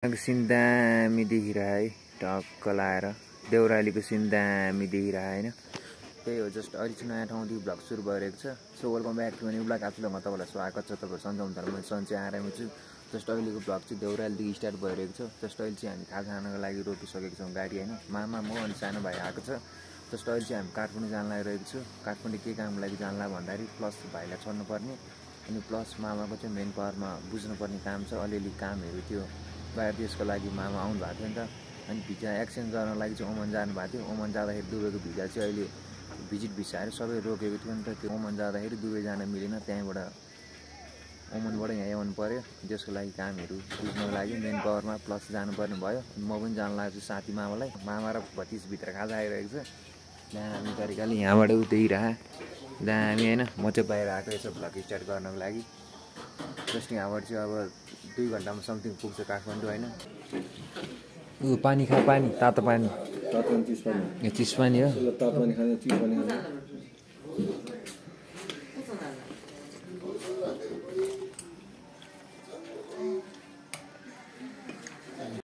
Scene दामी देखिरह है टक्क लाएर देउरालीको सिन दामी देखिरह हैन त्यही हो। जस्ट अहिले चाहिँ नयाँ ठाउँदेखि भ्लग सुरु भइरहेको छ। So welcome back to new vlog. आजलाई म तपाईँलाई स्वागत छ। तपाईँहरू सन्चै हुनुहुन्छ र म सन्चै आरामै छु। जस्ट अहिलेको भ्लग चाहिँ देउरालीदेखि स्टार्ट भइरहेको छ। जस्ट अहिले चाहिँ हामी खाजा खानको लागि रोकिसकेको छौँ गाडी हैन। मामा म अनि सानो भाइ आएको छ। जस्ट अहिले चाहिँ हामी काठमाडौँ जान लागिरहेको छु। काठमाडौँ के कामको लागि जानला भन्दाखेरि प्लस भाइलाई छोड्नुपर्ने अनि प्लस मामाको चाहिँ मेन पावरमा बुझ्नुपर्ने काम छ। अलिअलि कामहरू थियो बाहिर देशको लागि मामा आउनु भएको थियो नि त। अनि भिजा एक्सचेन्ज गर्नको लागि चाहिँ ओमान जानु भएको थियो। ओमान जाँदाखेरि दुबईको भिजा चाहिँ अहिले भिजिट भिसाहरू सबै रोकेको थियो नि त। त्यो ओमान जाँदाखेरि दुबई जान मिलेन। त्यहीँबाट ओमानबाट यहाँ आउनु पऱ्यो। त्यसको लागि कामहरू बुझ्नको लागि मेन पावरमा प्लस जानुपर्ने भयो। म पनि जान लाग्छु साथी मामालाई। मामा र भतिजभित्र खाजा आइरहेको छ दामी तरिकाले। यहाँबाट उतैरह दामी होइन। म चाहिँ बाहिर आएको यसो भ्लग स्टार्ट गर्नको लागि। जस्ट यहाँबाट चाहिँ अब 2 घन्टामा समथिङ पुग्छ काठमाडौँ होइन। पानी खा, पानी तातो पानी। तातो चिस पानी। चिस पानी हो। तातो पानी खाने चिस पानी खाने।